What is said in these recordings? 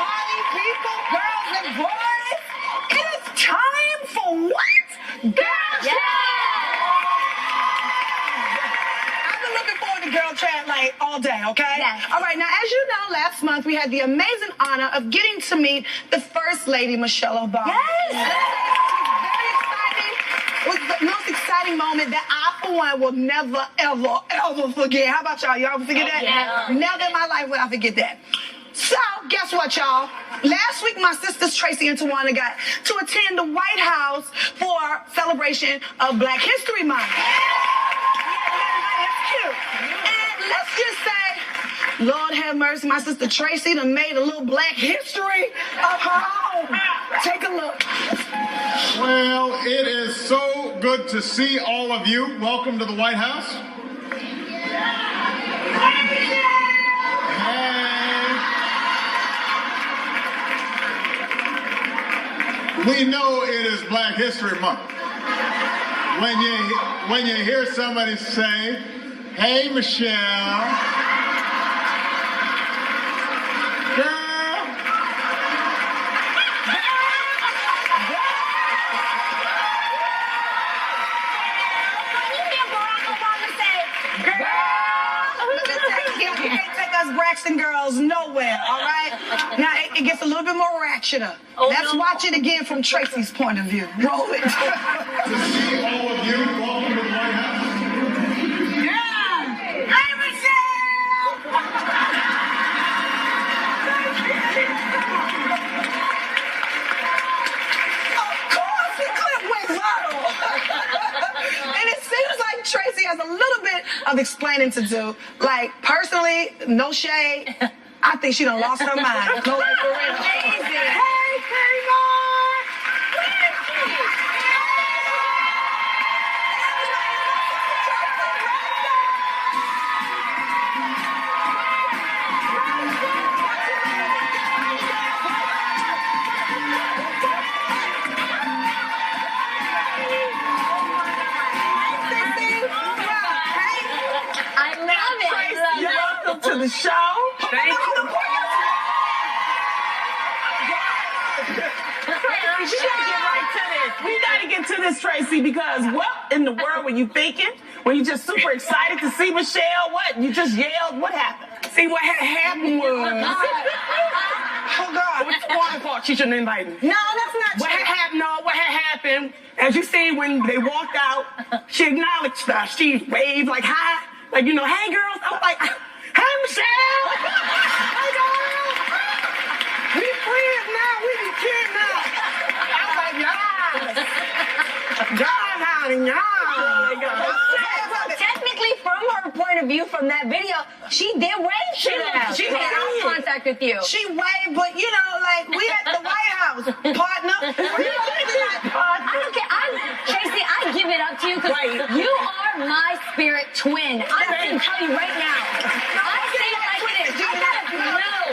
party people, girls and boys. It is time for what? Girl Chat! I've been looking forward to Girl Chat like all day, okay? Yes. All right, now as you know, last month we had the amazing honor of getting to meet the First Lady, Michelle Obama. Yes. It was the most exciting moment that I, for one, will never, ever, ever forget. How about y'all? Y'all forget that? Yeah. Never in my life will I forget that. So, guess what, y'all? Last week, my sisters Tracy and Tawana got to attend the White House for celebration of Black History Month. That's cute. And let's just say, Lord have mercy, my sister Tracy done made a little Black history of her own. Take a look. Well, it is so good to see all of you. Welcome to the White House. Hey. We know it is Black History Month. When you hear somebody say, "Hey, Michelle, girl." Braxton girls nowhere, all right? Now, it gets a little bit more ratcheter. Let's watch it again from Tracy's point of view. Roll it. To see all of you, welcome to the White House. Yeah! Hey, Michelle! Of course, the clip went viral. And it seems like Tracy has a little bit of explaining to do. Like, personally, no shade, I think she done lost her mind. No, like, for real. Amazing. Hey, Tamar! I love it. I love it. Welcome to the show. Thank you. We gotta get to this, Tracy, because what in the world were you thinking when you just super excited to see Michelle? What? You just yelled? What happened? See, what had happened was... Oh, God. What's the water park? She shouldn't invite me. No, that's not What true. had happened? No, what had happened? As you see, when they walked out, she acknowledged us. She waved like hi, like you know, hey girls. I was like, hey Michelle. Hey girl. We friends now. We be kids now. I was like, God, honey, Technically, from her point of view, from that video, she did wave to them. She made eye did. contact with you. She waved, but you know, like, we at the White House, partner. I don't care. Tracy, I give it up to you because you are my spirit twin. I'm going to tell you right now. I say it like it is.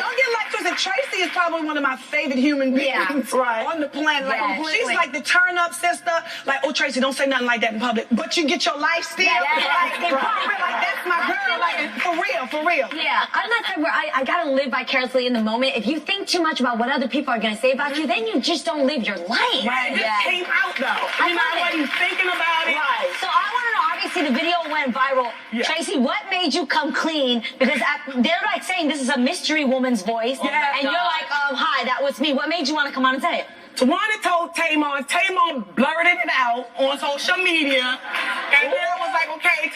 Don't get like twisted. Tracy is probably one of my favorite human beings on the planet. Like, she's like the turn-up sister. Like, oh, Tracy, don't say nothing like that in public. But you get your life still. Like, that's my girl. Like, for real. Yeah, I'm that type where I gotta live vicariously in the moment. If you think too much about what other people are gonna say about you, then you just don't live your life. Right, it just came out though. You know, I wasn't thinking about it. Right. So I want to know, obviously the video went viral. Yeah. Tracy, what made you come clean? Because they're like saying this is a mystery woman's voice. Yeah, and you're like, hi, that was me. What made you want to come on and say it? Tawana told Tamar blurted it out on social media. And then I was like, okay,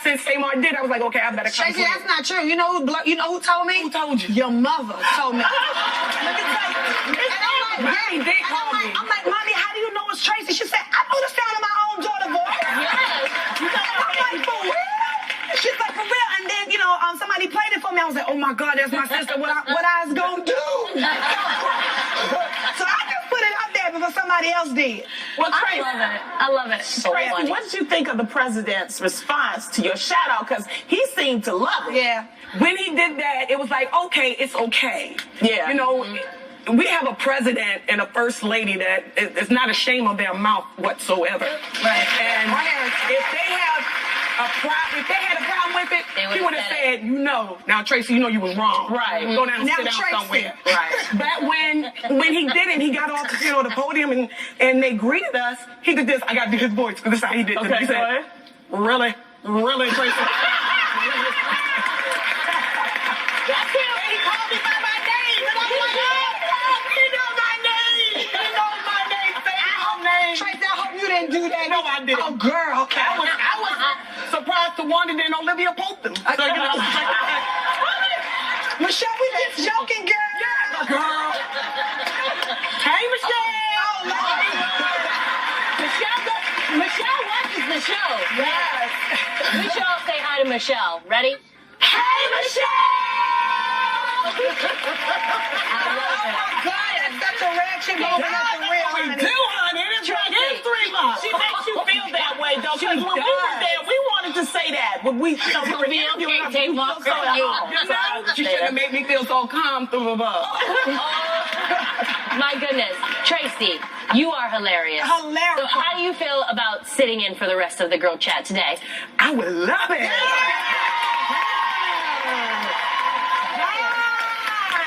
since Tamar did, I was like, okay, I better come Tracy, clean. that's not true. You know who told me? Who told you? Your mother told me. Let me tell you. Mommy did call me. I'm like, Mommy, how do you know it's Tracy? She said, I know the sound of my own daughter's voice. You know I'm like, for real? She's like, for real. And then, you know, somebody played it for me. I was like, oh my God, that's my sister. What I was gonna do? So I just put it out there before somebody else did. Well, Tracy, I love it. So Tracy, funny. what did you think of the president's response to your shout out? Because he seemed to love it. Yeah. When he did that, it was like, okay, it's okay. Yeah. You know, we have a president and a first lady that is not ashamed of their mouth whatsoever. Right. And if they have if they had a problem with it, They he would have said, you know. Now, Tracy, you know you was wrong. Right. Go down and Now, sit down Tracy. somewhere. Right. But when he did it, he got off the podium and they greeted us. He did this. I got to do his voice because this is how he did it. Okay, He go said, ahead. really, Tracy. That's him. And he called me by my name. And I'm like, oh, he knows my name. He knows my name. Say my name. Tracy, I hope you didn't do that. No, I didn't. Oh, girl. Okay. I was surprised to wonder then Olivia poked him. So, you know, Michelle, we just joking, girl. girl. Hey, Michelle. Oh, Lord. Michelle watches the show. Yes. We should all say hi to Michelle. Ready? Hey, Michelle. I love Oh, it. my God. That's such a rare chick. That's what we do, honey. It's right here 3 months. She makes you feel that way, though. Because when we were there, we wanted to say that. When we, you know, we were interviewing her, we felt so calm. She shouldn't have made me feel so calm through the bus. My goodness. Tracy, you are hilarious. Hilarious. So how do you feel about sitting in for the rest of the girl chat today? I would love it.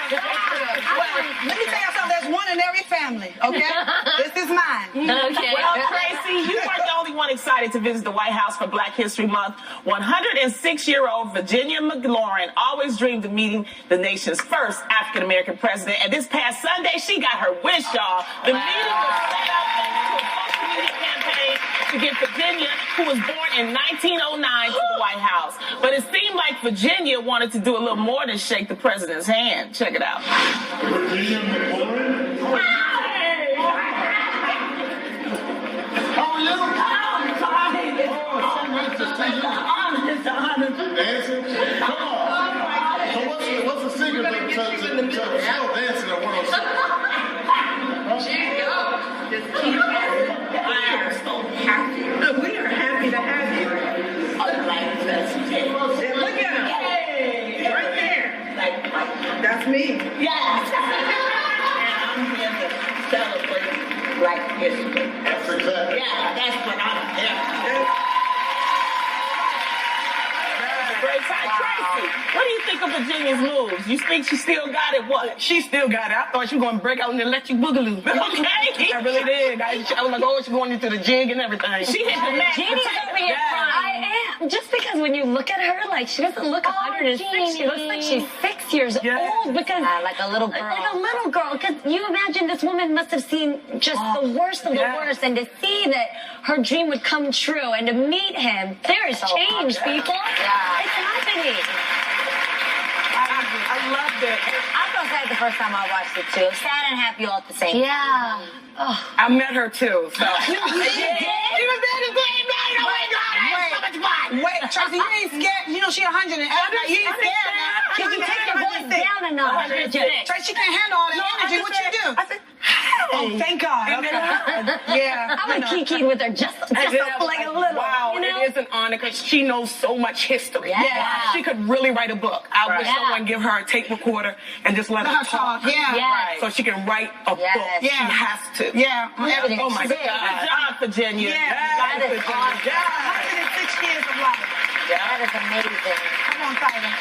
Well, let me tell you something. There's one in every family, okay? This is mine. Okay. Well, Tracy, you weren't the only one excited to visit the White House for Black History Month. 106-year-old Virginia McLaurin always dreamed of meeting the nation's first African-American president. And this past Sunday, she got her wish, y'all. The meeting was set up to a social media campaign to get Virginia, who was born in 1909, to the White House. But it seemed like Virginia wanted to do a little more than shake the president's hand. Check it out. Virginia McLaurin. How are you? Oh, so nice to see you. Dancing? Come on. So what's the secret to still dancing at 106? We are happy to have you. Look at him. Hey, right there. That's me. Yes. And I'm here to celebrate Black History. That's exactly. Yeah, that's what I'm here. Great time. Tracy, what do you think of Virginia's moves? You think she still got it? What? She still got it. I thought she was going to break out in the electric boogaloo. Okay. I really did. I was like, oh, she's going into the jig and everything. She hit the match. Jeannie's over here crying. I am. Just because when you look at her, like, she doesn't look 106. She looks like she's 6 years old because... like a little girl. Like a little girl. Because you imagine this woman must have seen just the worst of the worst. And to see that her dream would come true and to meet him, there is change, people. Yeah. It's happening. I loved it. I felt sad the first time I watched it, too. Sad and happy all at the same time. Yeah. Oh. I met her, too. So. She was there the same night. Oh, my God. I had so much fun. Wait, Tracy, you ain't scared. You know she 108. You ain't scared now. Can you take your voice down a notch? Tracy, she can't handle all that energy. What you do? I said, Oh, thank God. Okay. Yeah. I would kiki with her just like a little. Wow, you know? it is an honor because she knows so much history. Yeah. She could really write a book. I wish someone give her a tape recorder and just let her talk. Yeah. Yes. So she can write a book. Yes. She has to. Yeah. Oh my Good God. job, Virginia. Yeah. That is awesome. 106 years of life. That is amazing. Come on, Tyler.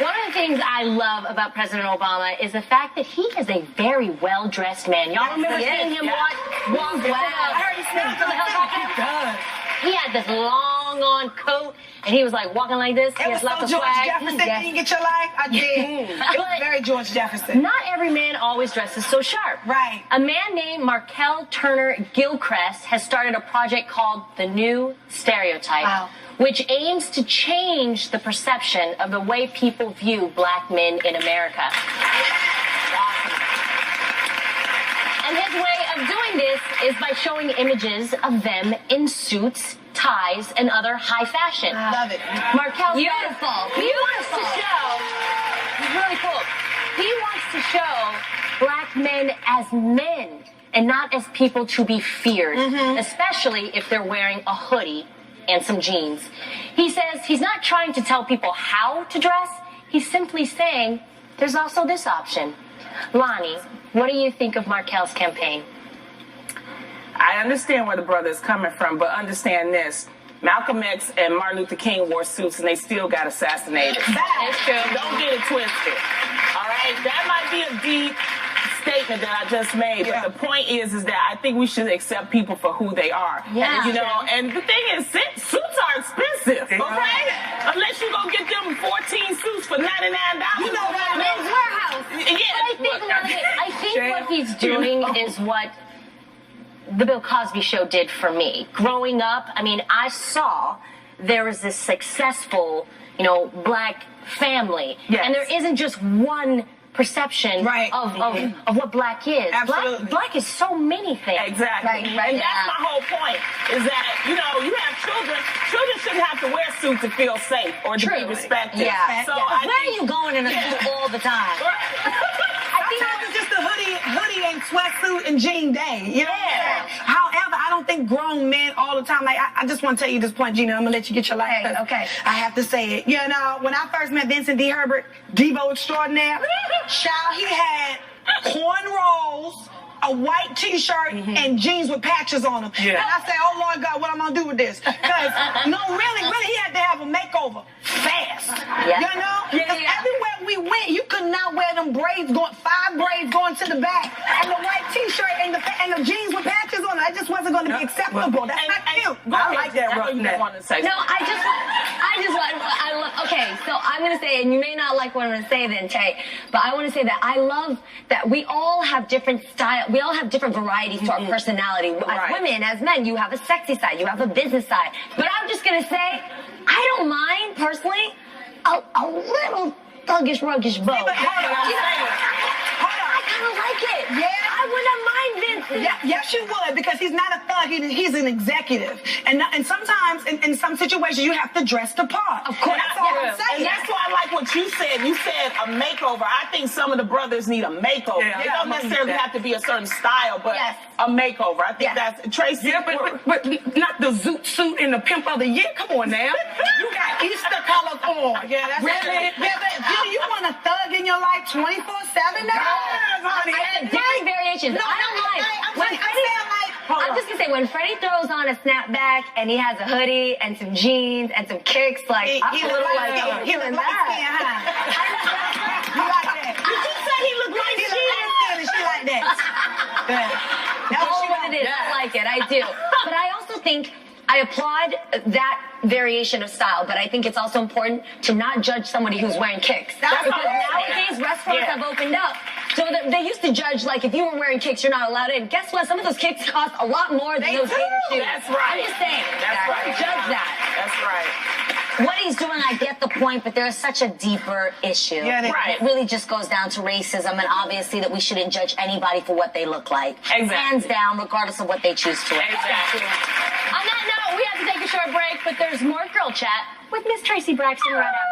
One of the things I love about President Obama is the fact that he is a very well-dressed man. Y'all remember seeing him walk well? I heard he smells from the helicopter. He does. He had this long-on coat, and he was like walking like this. He It has was so lots of George swag. Jefferson. Yes. Didn't you get your life? I did. It was very George Jefferson. Not every man always dresses so sharp. Right. A man named Markel Turner Gilchrist has started a project called The New Stereotype, which aims to change the perception of the way people view black men in America. And his way of doing this is by showing images of them in suits, ties, and other high fashion. Love it. Markel Beautiful. He wants to show, he's really cool. He wants to show black men as men and not as people to be feared, especially if they're wearing a hoodie and some jeans. He says he's not trying to tell people how to dress. He's simply saying there's also this option. Lonnie, what do you think of Markel's campaign? I understand where the brother is coming from, but understand this. Malcolm X and Martin Luther King wore suits and they still got assassinated. It's true. Don't get it twisted. All right? That might be a deep statement that I just made, but the point is that I think we should accept people for who they are. Yeah. You know, and the thing is, suits are expensive, okay? Unless you go get them 14 suits for $99. You know what? Men's Warehouse. I think what he's doing is what the Bill Cosby show did for me. Growing up, I mean, I saw there was this successful, black family. Yes. And there isn't just one perception of what black is. Absolutely. Black is so many things. Exactly. Right, And that's my whole point, is that, you have children. Children shouldn't have to wear suits to feel safe or to be respected. Yeah. So Where are you going in a suit all the time? Sometimes it's just a hoodie and sweatsuit and jean day. You know what I'm saying? However, I don't think grown men all the time. Like, I just want to tell you this point, Gina. I'm gonna let you get your life. Okay. I have to say it. When I first met Vincent D. Herbert, Devo extraordinaire, child, he had cornrows, a white T-shirt, and jeans with patches on them. Yeah. And I said, oh, Lord God, what am I going to do with this? Because, really, he had to have a makeover fast. Yeah. Because everywhere we went, you could not wear them braids, 5 braids going to the back, and the white T-shirt and the jeans with patches on it. That just wasn't going to be acceptable. That's not cute. I like that roughneck. No, okay, so I'm going to say, and you may not like what I'm going to say then, Tay, but I want to say that I love that we all have different style. We all have different varieties to our personality. As women, as men, you have a sexy side, you have a business side. But I'm just going to say, I don't mind, personally, a little thuggish, ruggish bow. Hold on. I kind of like it. Yeah. I wouldn't mind Vincent. Yes, you would, because he's not a thug. He's an executive. And sometimes, in some situations, you have to dress the part. Of course. That's all I'm saying. And that's why I like what you said. You said a makeover. I think some of the brothers need a makeover. Yeah, It don't necessarily have to be a certain style, but a makeover. I think that's Tracy. Yeah, but not the zoot suit and the pimp of the year. Come on now. You got Easter colors on. Yeah, that's really. You want a thug in your life 24/7 now? Different variations. I don't mind. I'm just gonna say, when Freddie throws on a snapback and he has a hoodie and some jeans and some kicks, I'm a little like, he look light skin, huh? You like that? Did you say he looked like He look light skin and she like that. That's what it is. I like it. I do. But I also think I applaud that variation of style, but I think it's also important to not judge somebody who's wearing kicks. Because nowadays restaurants have opened up. So they used to judge, like, if you were wearing kicks, you're not allowed in. Guess what? Some of those kicks cost a lot more than those gator shoes. That's right. I'm just saying. That's right. Judge that. That's right. What he's doing, I get the point, but there is such a deeper issue. Yeah, It really just goes down to racism, and obviously that we shouldn't judge anybody for what they look like. Exactly. Hands down, regardless of what they choose to wear. Exactly. On that note, we have to take a short break, but there's more Girl Chat with Miss Tracy Braxton right after.